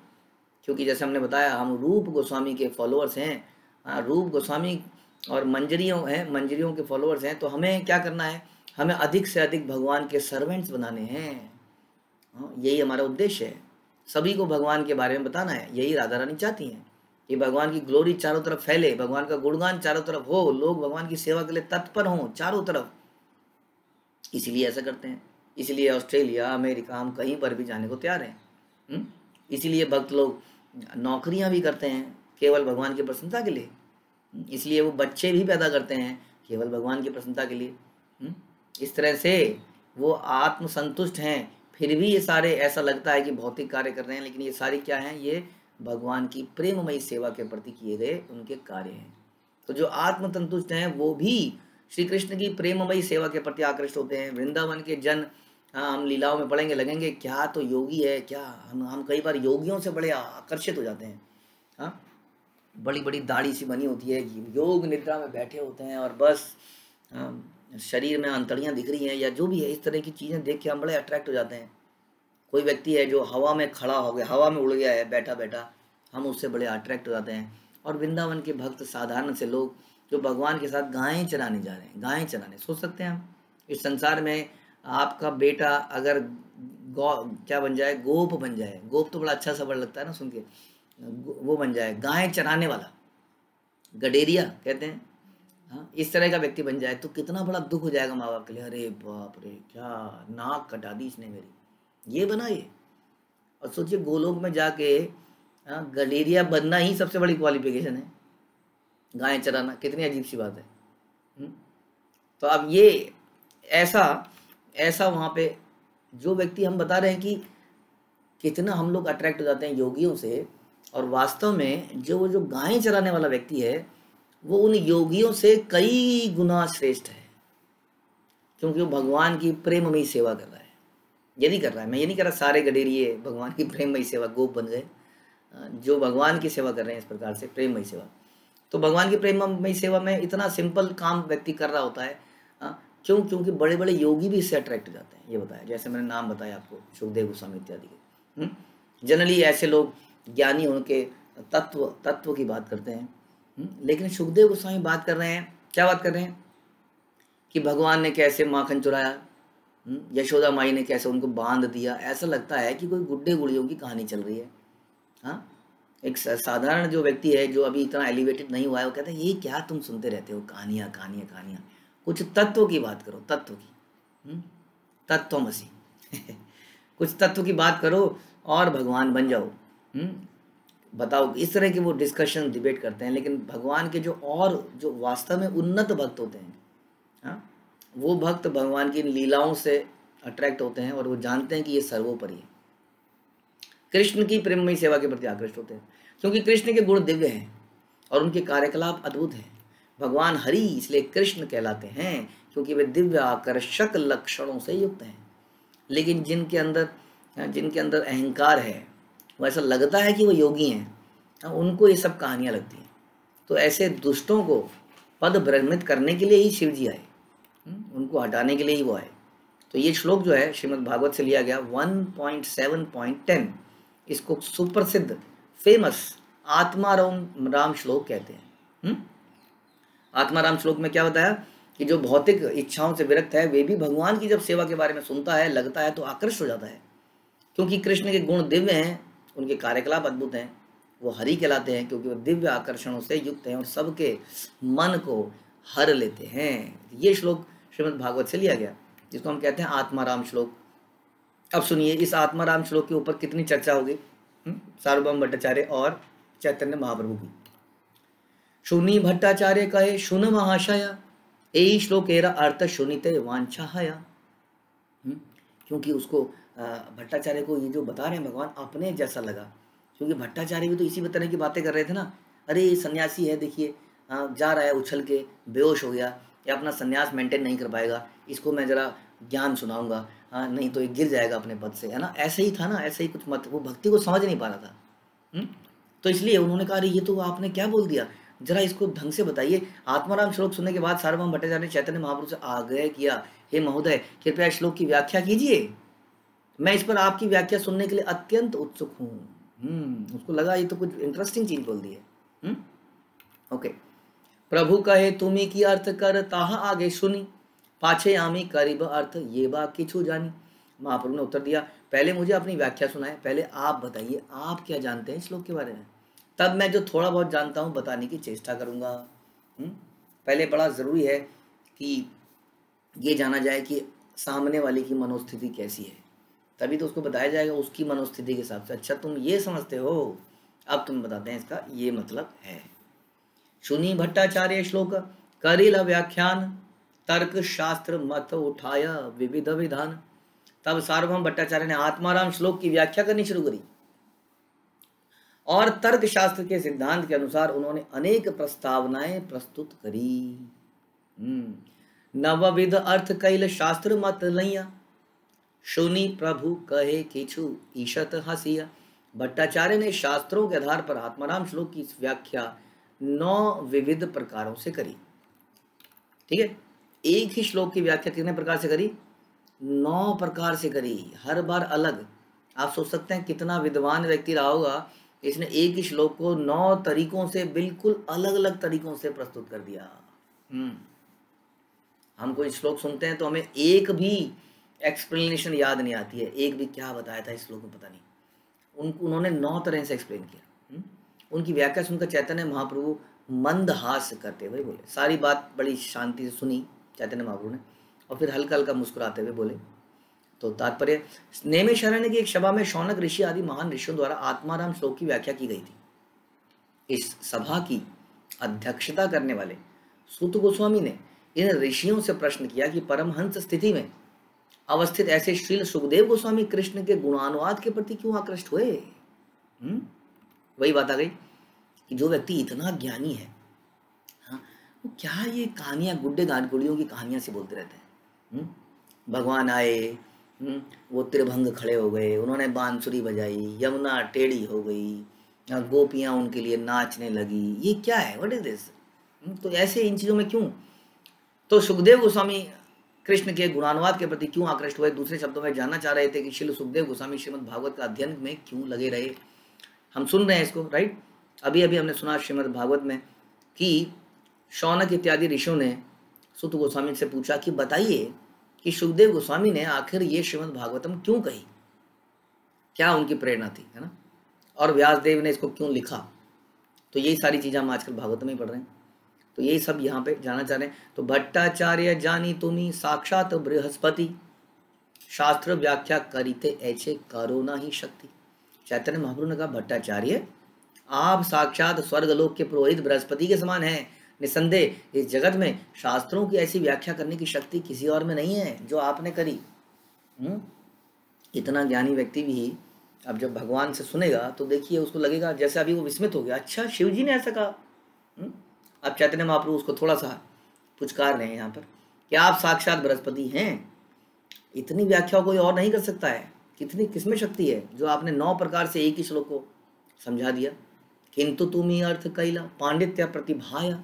क्योंकि जैसे हमने बताया, हम रूप गोस्वामी के फॉलोअर्स हैं। हाँ, रूप गोस्वामी और मंजरियों के फॉलोअर्स हैं। तो हमें क्या करना है, हमें अधिक से अधिक भगवान के सर्वेंट्स बनाने हैं। हाँ, यही हमारा उद्देश्य है, सभी को भगवान के बारे में बताना है। यही राधा रानी चाहती हैं कि भगवान की ग्लोरी चारों तरफ फैले, भगवान का गुणगान चारों तरफ हो, लोग भगवान की सेवा के लिए तत्पर हों चारों तरफ। इसीलिए ऐसा करते हैं, इसलिए ऑस्ट्रेलिया अमेरिका हम कहीं पर भी जाने को तैयार हैं। इसीलिए भक्त लोग नौकरियां भी करते हैं केवल भगवान की प्रसन्नता के लिए। इसलिए वो बच्चे भी पैदा करते हैं केवल भगवान की प्रसन्नता के लिए। इस तरह से वो आत्मसंतुष्ट हैं, फिर भी ये सारे ऐसा लगता है कि भौतिक कार्य कर रहे हैं, लेकिन ये सारी क्या हैं, ये भगवान की प्रेममयी सेवा के प्रति किए गए उनके कार्य हैं। तो जो आत्मसंतुष्ट हैं वो भी श्री कृष्ण की प्रेममयी सेवा के प्रति आकृष्ट होते हैं। वृंदावन के जन, हाँ, हम लीलाओं में पढ़ेंगे, लगेंगे क्या तो योगी है, क्या हम कई बार योगियों से बड़े आकर्षित हो जाते हैं। हाँ, बड़ी बड़ी दाढ़ी सी बनी होती है, योग निद्रा में बैठे होते हैं और बस शरीर में अंतड़ियाँ दिख रही हैं या जो भी है, इस तरह की चीज़ें देख के हम बड़े अट्रैक्ट हो जाते हैं। कोई व्यक्ति है जो हवा में खड़ा हो गया, हवा में उड़ गया है बैठा बैठा, हम उससे बड़े अट्रैक्ट हो जाते हैं। और वृंदावन के भक्त, साधारण से लोग जो भगवान के साथ गायें चराने जा रहे हैं, गायें चराने, सोच सकते हैं हम इस संसार में आपका बेटा अगर क्या बन जाए, गोप बन जाए, गोप तो बड़ा अच्छा शब्द लगता है ना सुन के, वो बन जाए गायें चराने वाला, गडेरिया कहते हैं, हाँ, इस तरह का व्यक्ति बन जाए तो कितना बड़ा दुख हो जाएगा माँ बाप के लिए। अरे बाप रे, क्या नाक कटा दी इसने मेरी, ये बना ये। और सोचिए गोलोक में जाके गडेरिया बनना ही सबसे बड़ी क्वालिफिकेशन है, गायें चराना कितनी अजीब सी बात है। तो अब ये ऐसा वहाँ पे जो व्यक्ति, हम बता रहे हैं कि कितना हम लोग अट्रैक्ट हो जाते हैं योगियों से, और वास्तव में जो गायें चराने वाला व्यक्ति है वो उन योगियों से कई गुना श्रेष्ठ है, क्योंकि वो भगवान की प्रेममयी सेवा कर रहा है। यदि कर रहा है, मैं ये नहीं कह रहा सारे गडेरिए भगवान की प्रेममयी सेवा गोप बन गए, जो भगवान की सेवा कर रहे हैं इस प्रकार से प्रेममयी सेवा। तो भगवान की प्रेममयी सेवा में इतना सिंपल काम व्यक्ति कर रहा होता है, क्योंकि बड़े बड़े योगी भी इससे अट्रैक्ट हो जाते हैं। ये बताया, जैसे मैंने नाम बताया आपको, सुखदेव गोस्वामी इत्यादि के। जनरली ऐसे लोग ज्ञानी उनके तत्व की बात करते हैं, लेकिन सुखदेव गोस्वामी बात कर रहे हैं, क्या बात कर रहे हैं कि भगवान ने कैसे माखन चुराया, यशोदा माई ने कैसे उनको बांध दिया। ऐसा लगता है कि कोई गुड्डे गुड़ियों की कहानी चल रही है। हाँ, एक साधारण जो व्यक्ति है जो अभी इतना एलिवेटेड नहीं हुआ है, वो कहता है ये क्या तुम सुनते रहते हो, कहानियाँ कहानियाँ कहानियाँ, कुछ तत्व की बात करो, तत्व की, तत्वमसि कुछ तत्व की बात करो और भगवान बन जाओ। बताओ, इस तरह की वो डिस्कशन डिबेट करते हैं। लेकिन भगवान के जो वास्तव में उन्नत भक्त होते हैं, हाँ, वो भक्त भगवान की लीलाओं से अट्रैक्ट होते हैं और वो जानते हैं कि ये सर्वोपरि है, कृष्ण की प्रेममयी सेवा के प्रति आकृष्ट होते हैं, क्योंकि कृष्ण के गुण दिव्य हैं और उनके कार्यकलाप अद्भुत हैं। भगवान हरि इसलिए कृष्ण कहलाते हैं क्योंकि वे दिव्य आकर्षक लक्षणों से युक्त हैं। लेकिन जिनके अंदर अहंकार है, वो ऐसा लगता है कि वो योगी हैं, उनको ये सब कहानियाँ लगती हैं। तो ऐसे दुष्टों को पद भ्रमित करने के लिए ही शिव जी आए, उनको हटाने के लिए ही वो आए। तो ये श्लोक जो है श्रीमद् भागवत से लिया गया 1.7.10, इसको सुप्रसिद्ध फेमस आत्माराम श्लोक कहते हैं। आत्माराम श्लोक में क्या बताया कि जो भौतिक इच्छाओं से विरक्त है वे भी भगवान की जब सेवा के बारे में सुनता है, लगता है तो आकृष्ट हो जाता है, क्योंकि कृष्ण के गुण दिव्य हैं, उनके कार्यकलाप अद्भुत हैं। वो हरि कहलाते हैं क्योंकि वो दिव्य आकर्षणों से युक्त हैं और सबके मन को हर लेते हैं। ये श्लोक श्रीमद् भागवत से लिया गया, जिसको हम कहते हैं आत्माराम श्लोक। अब सुनिए, इस आत्माराम श्लोक के ऊपर कितनी चर्चा होगी सार्वभौम भट्टाचार्य और चैतन्य महाप्रभु की। शुनि भट्टाचार्य कहे शुन महाशय, यही श्लोकेरा अर्थ शुनिते वांछाया। क्योंकि उसको भट्टाचार्य को ये जो बता रहे हैं भगवान अपने जैसा लगा, क्योंकि भट्टाचार्य भी तो इसी तरह की बातें कर रहे थे ना। अरे ये सन्यासी है, देखिए जा रहा है उछल के, बेहोश हो गया, या अपना सन्यास मेंटेन नहीं कर पाएगा, इसको मैं जरा ज्ञान सुनाऊंगा, नहीं तो ये गिर जाएगा अपने पद से, है ना। ऐसे ही था ना, ऐसे ही कुछ मत, वो भक्ति को समझ नहीं पा रहा था। तो इसलिए उन्होंने कहा अरे ये तो आपने क्या बोल दिया, जरा इसको ढंग से बताइए। आत्माराम श्लोक सुनने के बाद सार्वभौम भट्टाचार्य ने चैतन्य महाप्रभु से आग्रह किया, हे महोदय कृपया श्लोक की व्याख्या कीजिए, मैं इस पर आपकी व्याख्या सुनने के लिए अत्यंत उत्सुक हूँ। उसको लगा ये तो कुछ इंटरेस्टिंग चीज बोल दी है। ओके, प्रभु कहे तुम्ही की अर्थ कर ताहा आगे सुनी, पाछे आमी करीब अर्थ ये बा किछु जानी। महाप्रभु ने उत्तर दिया, पहले मुझे अपनी व्याख्या सुनाए, पहले आप बताइए आप क्या जानते हैं श्लोक के बारे में, तब मैं जो थोड़ा बहुत जानता हूँ बताने की चेष्टा करूँगा। पहले बड़ा ज़रूरी है कि ये जाना जाए कि सामने वाले की मनोस्थिति कैसी है, तभी तो उसको बताया जाएगा उसकी मनोस्थिति के हिसाब से। अच्छा तुम ये समझते हो, अब तुम बताते हैं इसका ये मतलब है। शुनि भट्टाचार्य श्लोक करिल व्याख्यान, तर्क शास्त्र मत उठाया विविध विधान। तब सार्वभौम भट्टाचार्य ने आत्माराम श्लोक की व्याख्या करनी शुरू करी। और तर्क शास्त्र के सिद्धांत के अनुसार उन्होंने अनेक प्रस्तावनाएं प्रस्तुत करी। नवविध अर्थ कैल शास्त्र मत लैया, सुनी प्रभु कहे किछु ईशत हसिया। भट्टाचार्य ने शास्त्रों के आधार पर आत्माराम श्लोक की व्याख्या 9 विविध प्रकारों से करी। ठीक है, एक ही श्लोक की व्याख्या कितने प्रकार से करी? 9 प्रकार से करी, हर बार अलग। आप सोच सकते हैं कितना विद्वान व्यक्ति रहा होगा, इसने एक ही श्लोक को 9 तरीकों से, बिल्कुल अलग अलग तरीकों से प्रस्तुत कर दिया। हम कोई श्लोक सुनते हैं तो हमें एक भी एक्सप्लेनेशन याद नहीं आती है, एक भी क्या बताया था इस श्लोक में पता नहीं। उन्होंने 9 तरह से एक्सप्लेन किया। उनकी व्याख्या सुनकर चैतन्य महाप्रभु मंद हास्य करते हुए बोले, सारी बात बड़ी शांति से सुनी चैतन्य महाप्रभु ने, और फिर हल्का हल्का मुस्कुराते हुए बोले। तो तात्पर्य, नेमिषारण्य की एक सभा में शौनक ऋषि आदि महान ऋषियों द्वारा आत्माराम श्लोक की व्याख्या की गई थी। इस सभा की अध्यक्षता करने वाले सूत गोस्वामी ने इन ऋषियों से प्रश्न किया कि परमहंस स्थिति में अवस्थित ऐसे श्रील सुखदेव गोस्वामी कृष्ण के गुणानुवाद के प्रति क्यों आकृष्ट हुए? वही बात आ गई कि जो व्यक्ति इतना ज्ञानी है, हाँ, वो क्या ये कहानियां, गुड्डे गानकुड़ियों की कहानियां से बोलते रहते हैं। भगवान आए, वो त्रिभंग खड़े हो गए, उन्होंने बांसुरी बजाई, यमुना टेढ़ी हो गई, गोपियां उनके लिए नाचने लगी, ये क्या है, व्हाट इज दिस? तो ऐसे इन चीज़ों में क्यों? तो सुखदेव गोस्वामी कृष्ण के गुणानुवाद के प्रति क्यों आकृष्ट हुए? दूसरे शब्दों में जानना चाह रहे थे कि श्रील सुखदेव गोस्वामी श्रीमद् भागवत का अध्ययन में क्यों लगे रहे। हम सुन रहे हैं इसको, राइट? अभी अभी हमने सुना श्रीमद् भागवत में कि शौनक इत्यादि ऋषियों ने सुत गोस्वामी से पूछा कि बताइए कि सुखदेव गोस्वामी ने आखिर ये श्रीमद् भागवतम क्यों कही, क्या उनकी प्रेरणा थी, है ना? और व्यासदेव ने इसको क्यों लिखा? तो यही सारी चीज़ें हम आजकल भागवत में ही पढ़ रहे हैं, तो यही सब यहाँ पे जानना चाह रहे हैं। तो भट्टाचार्य जानी तुम्ही साक्षात बृहस्पति, शास्त्र व्याख्या करीते ऐसे करो ना ही शक्ति। चैतन्य महाप्रभु ने कहा, भट्टाचार्य आप साक्षात स्वर्गलोक के पुरोहित बृहस्पति के समान हैं। निसंदेह इस जगत में शास्त्रों की ऐसी व्याख्या करने की शक्ति किसी और में नहीं है जो आपने करी। इतना ज्ञानी व्यक्ति भी अब जब भगवान से सुनेगा तो देखिए उसको लगेगा जैसे अभी वो विस्मित हो गया, अच्छा शिव जी ने ऐसा कहा। अब चैतन्य महाप्रभु उसको थोड़ा सा पुचकार रहे हैं यहाँ पर कि आप साक्षात बृहस्पति हैं। इतनी व्याख्या कोई और नहीं कर सकता है। कितनी किसमें शक्ति है जो आपने 9 प्रकार से एक ही श्लोक को समझा दिया। किंतु तुम्ही अर्थ कैला पांडित्य प्रतिभाया,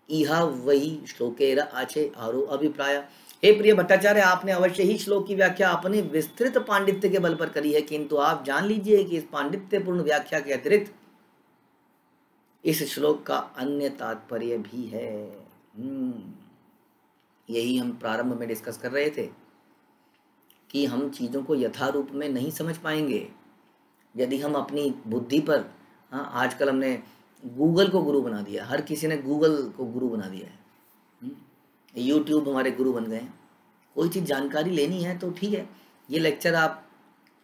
इहा वही श्लोकेरा आचे आरो अभिप्राय। हे प्रिय भट्टाचार्य, आपने अवश्य ही श्लोक की व्याख्या अपने विस्तृत पांडित्य के बल पर करी है, किंतु आप जान लीजिए कि इस पांडित्यपूर्ण व्याख्या के अतिरिक्त इस श्लोक का अन्य तात्पर्य भी है। यही हम प्रारंभ में डिस्कस कर रहे थे कि हम चीज़ों को यथारूप में नहीं समझ पाएंगे यदि हम अपनी बुद्धि पर, हाँ, आजकल हमने गूगल को गुरु बना दिया, हर किसी ने गूगल को गुरु बना दिया है। यूट्यूब हमारे गुरु बन गए हैं। कोई चीज़ जानकारी लेनी है तो ठीक है, ये लेक्चर आप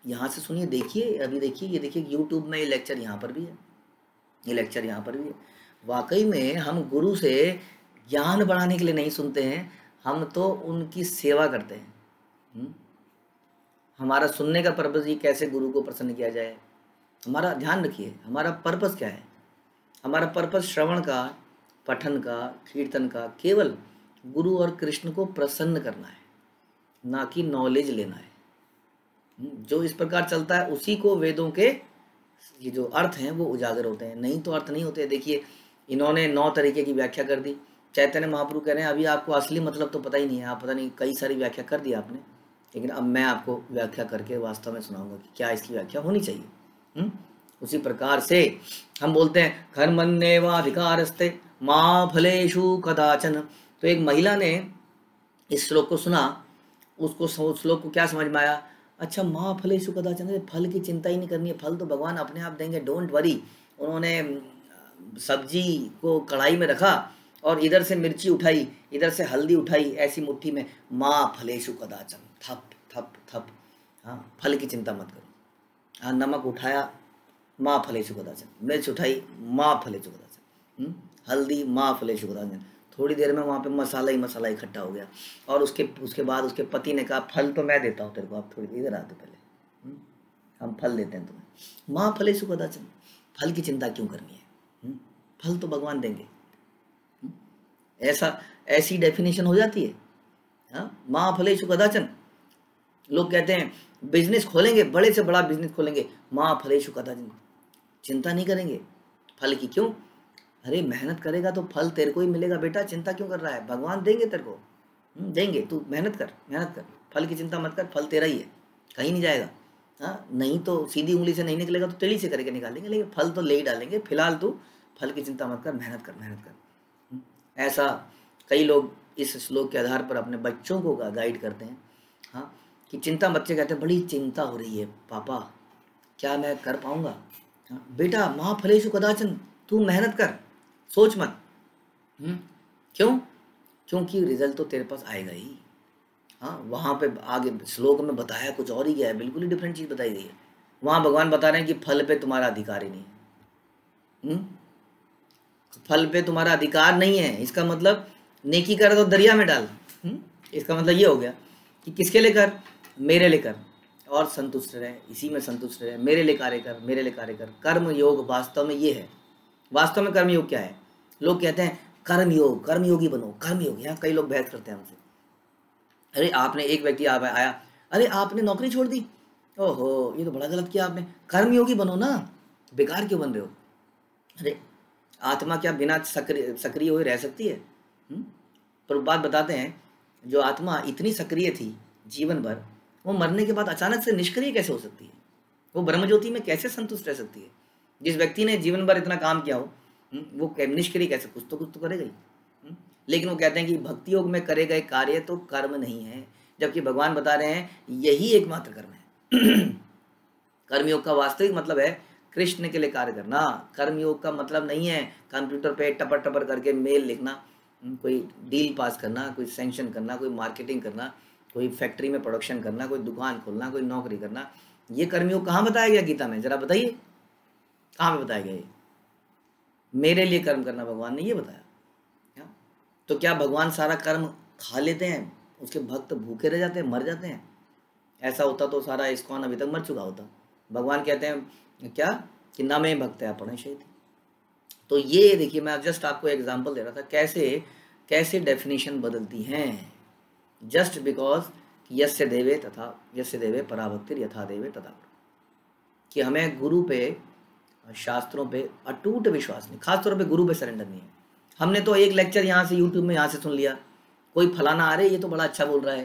यहाँ से सुनिए, देखिए, अभी देखिए, ये देखिए यूट्यूब में ये लेक्चर यहाँ पर भी है, ये लेक्चर यहाँ पर भी है। वाकई में हम गुरु से ज्ञान बढ़ाने के लिए नहीं सुनते हैं, हम तो उनकी सेवा करते हैं। हमारा सुनने का पर्पस ही कैसे गुरु को प्रसन्न किया जाए। हमारा ध्यान रखिए, हमारा पर्पस क्या है? हमारा पर्पस श्रवण का, पठन का, कीर्तन का केवल गुरु और कृष्ण को प्रसन्न करना है, ना कि नॉलेज लेना है। जो इस प्रकार चलता है उसी को वेदों के ये जो अर्थ हैं वो उजागर होते हैं, नहीं तो अर्थ नहीं होते। देखिए इन्होंने 9 तरीके की व्याख्या कर दी। चैतन्य महाप्रभु कह रहे हैं अभी आपको असली मतलब तो पता ही नहीं है, आप पता नहीं कई सारी व्याख्या कर दी आपने, लेकिन अब मैं आपको व्याख्या करके वास्तव में सुनाऊंगा कि क्या इसकी व्याख्या होनी चाहिए। उसी प्रकार से हम बोलते हैं कर्मण्येवाधिकारस्ते मा फलेषु कदाचन। तो एक महिला ने इस श्लोक को सुना, उसको श्लोक को क्या समझ में आया, अच्छा माँ फलेषु कदाचन, फल की चिंता ही नहीं करनी है, फल तो भगवान अपने आप देंगे, डोंट वरी। उन्होंने सब्जी को कढ़ाई में रखा और इधर से मिर्ची उठाई, इधर से हल्दी उठाई, ऐसी मुट्ठी में, माँ फलेषु कदाचन, थप थप थप। हाँ, फल की चिंता मत करो। हाँ, नमक उठाया, माँ फलेषु कदाचन, मिर्च उठाई, माँ फलेषु कदाचन, हल्दी, माँ फलेषु कदाचन। थोड़ी देर में वहाँ पे मसाला ही मसाला इकट्ठा हो गया। और उसके बाद उसके पति ने कहा फल तो मैं देता हूँ तेरे को, आप थोड़ी इधर आ दो पहले, हम फल देते हैं तुम्हें। माँ फलेषु कदाचन, फल की चिंता क्यों करनी है? फल तो भगवान देंगे। ऐसा ऐसी डेफिनेशन हो जाती है। हाँ, माँ फलेषु कदाचन। लोग कहते हैं बिजनेस खोलेंगे, बड़े से बड़ा बिजनेस खोलेंगे, माँ फलेषु कदाचन, चिंता नहीं करेंगे फल की। क्यों? अरे मेहनत करेगा तो फल तेरे को ही मिलेगा बेटा, चिंता क्यों कर रहा है? भगवान देंगे तेरे को, देंगे, तू मेहनत कर, मेहनत कर, फल की चिंता मत कर, फल तेरा ही है, कहीं नहीं जाएगा। हाँ, नहीं तो सीधी उंगली से नहीं निकलेगा तो टेढ़ी से करके निकालेंगे, लेकिन फल तो ले ही डालेंगे। फिलहाल तू फल की चिंता मत कर, मेहनत कर, मेहनत कर। ऐसा कई लोग इस श्लोक के आधार पर अपने बच्चों को गाइड करते हैं। हाँ, कि चिंता, बच्चे कहते हैं बड़ी चिंता हो रही है पापा, क्या मैं कर पाऊंगा? हाँ, बेटा माँ फलेषु कदाचन, तू मेहनत कर, सोच मत। क्यों? क्योंकि रिजल्ट तो तेरे पास आएगा ही। हाँ, वहाँ पे आगे श्लोक में बताया कुछ और ही गया है, बिल्कुल ही डिफरेंट चीज़ बताई गई है। वहाँ भगवान बता रहे हैं कि फल पे तुम्हारा अधिकार ही नहीं है। फल पे तुम्हारा अधिकार नहीं है, इसका मतलब नेकी कर तो दरिया में डाल। इसका मतलब ये हो गया कि किसके लिए कर? मेरे लिए कर, और संतुष्ट रहे, इसी में संतुष्ट रहे। मेरे लिए कार्य कर, मेरे लिए कार्य कर। कर्म योग वास्तव में ये है। वास्तव में कर्म योग क्या है? लोग कहते हैं कर्म योग, कर्मयोगी बनो, कर्म योग। यहाँ कई लोग बहस करते हैं हमसे। अरे आपने, एक व्यक्ति आया, अरे आपने नौकरी छोड़ दी, ओहो ये तो बड़ा गलत किया आपने, कर्मयोगी बनो ना, बेकार क्यों बन रहे हो? अरे आत्मा क्या बिना सक्रिय हुए रह सकती है? पर बात बताते हैं, जो आत्मा इतनी सक्रिय थी जीवन भर, वो मरने के बाद अचानक से निष्क्रिय कैसे हो सकती है? वो ब्रह्मज्योति में कैसे संतुष्ट रह सकती है? जिस व्यक्ति ने जीवन भर इतना काम किया हो, वो निष्क्रिय कैसे? कुछ तो करेगा ही। लेकिन वो कहते हैं कि भक्ति योग में करे गए कार्य तो कर्म नहीं है, जबकि भगवान बता रहे हैं यही एकमात्र कर्म है। कर्मयोग का वास्तविक मतलब है कृष्ण के लिए कार्य करना। कर्मयोग का मतलब नहीं है कंप्यूटर पे टपर टपर करके मेल लिखना, कोई डील पास करना, कोई सैंक्शन करना, कोई मार्केटिंग करना, कोई फैक्ट्री में प्रोडक्शन करना, कोई दुकान खोलना, कोई नौकरी करना। ये कर्मयोग कहाँ बताया गया गीता में? जरा बताइए, कहाँ पे बताया गया ये? मेरे लिए कर्म करना भगवान ने ये बताया। तो क्या भगवान सारा कर्म खा लेते हैं, उसके भक्त भूखे रह जाते हैं, मर जाते हैं? ऐसा होता तो सारा इस्कॉन अभी तक मर चुका होता। भगवान कहते हैं क्या कि न मैं भक्त है अपने शहीद। तो ये देखिए, मैं जस्ट आपको एग्जांपल दे रहा था कैसे कैसे डेफिनेशन बदलती हैं, जस्ट बिकॉज यस्य देवे पराभक्तिर यथा देवे तथा, कि हमें गुरु पे, शास्त्रों पे अटूट विश्वास नहीं, खासतौर पे गुरु पे सरेंडर नहीं है। हमने तो एक लेक्चर यहाँ से यूट्यूब में यहाँ से सुन लिया, कोई फलाना आ रहे ये तो बड़ा अच्छा बोल रहा है,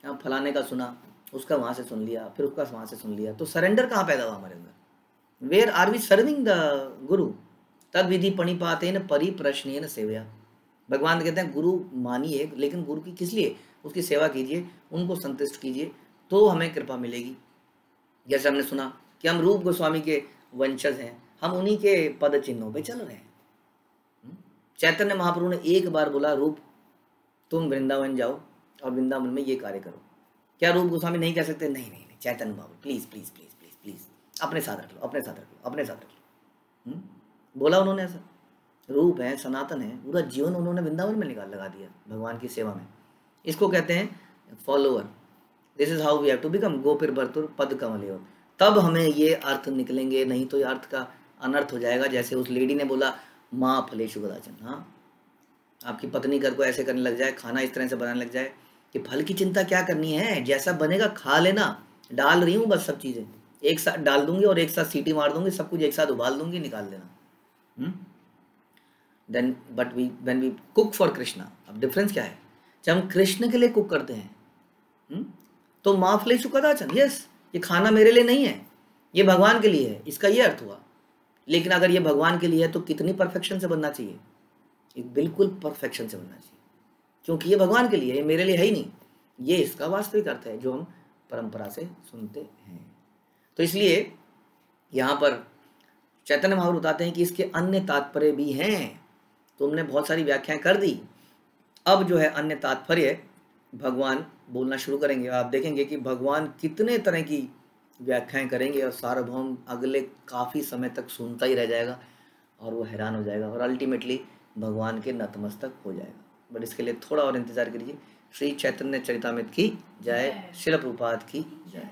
यहाँ फलाने का सुना, उसका वहाँ से सुन लिया, फिर उसका वहाँ से सुन लिया, तो सरेंडर कहाँ पैदा हुआ हमारे अंदर? Where are we serving the guru? तद विधि पणिपातेन परिप्रश्नेन सेवया। भगवान कहते हैं गुरु मानिए, लेकिन गुरु की किस लिए? उसकी सेवा कीजिए, उनको संतुष्ट कीजिए, तो हमें कृपा मिलेगी। जैसे हमने सुना कि हम रूप गोस्वामी के वंशज हैं, हम उन्हीं के पद चिन्हों पे चल रहे हैं। चैतन्य महाप्रभु ने एक बार बोला, रूप तुम वृंदावन जाओ और वृंदावन में ये कार्य करो। क्या रूप गोस्वामी नहीं कह सकते? नहीं नहीं नहीं, Chaitanya Mahaprabhu please please please please please अपने साथ रख लो, अपने साथ रख लो, अपने साथ रख लो। बोला उन्होंने ऐसा? रूप है, सनातन है, पूरा जीवन उन्होंने वृंदावन में लगा दिया भगवान की सेवा में। इसको कहते हैं follower. This is how we have to become गोपिर भर्तुर पद कमल। तब हमें ये अर्थ निकलेंगे, नहीं तो ये अर्थ का अनर्थ हो जाएगा। जैसे उस लेडी ने बोला माँ फलेषु कदाचन। हाँ, आपकी पत्नी घर को ऐसे करने लग जाए, खाना इस तरह से बनाने लग जाए कि फल की चिंता क्या करनी है, जैसा बनेगा खा लेना, डाल रही हूँ बस सब चीज़ें एक साथ डाल दूंगी और एक साथ सीटी मार दूंगी, सब कुछ एक साथ उबाल दूंगी, निकाल देना। Then but when we cook for Krishna, अब डिफरेंस क्या है? जब हम कृष्ण के लिए कुक करते हैं तो माँ फलेषु कदाचन, यस, ये खाना मेरे लिए नहीं है, ये भगवान के लिए है, इसका ये अर्थ हुआ। लेकिन अगर ये भगवान के लिए है तो कितनी परफेक्शन से बनना चाहिए? एक बिल्कुल परफेक्शन से बनना चाहिए, क्योंकि ये भगवान के लिए, ये मेरे लिए है ही नहीं। ये इसका वास्तविक अर्थ है जो हम परंपरा से सुनते हैं। तो इसलिए यहाँ पर चैतन्य महाप्रभु बताते हैं कि इसके अन्य तात्पर्य भी हैं। तो हमने बहुत सारी व्याख्याएं कर दी, अब जो है अन्य तात्पर्य भगवान बोलना शुरू करेंगे। आप देखेंगे कि भगवान कितने तरह की व्याख्याएं करेंगे और सार्वभौम अगले काफ़ी समय तक सुनता ही रह जाएगा और वो हैरान हो जाएगा और अल्टीमेटली भगवान के नतमस्तक हो जाएगा। बट इसके लिए थोड़ा और इंतजार करिए। श्री चैतन्य चरितामृत की जय, श्रील प्रभुपाद की जय।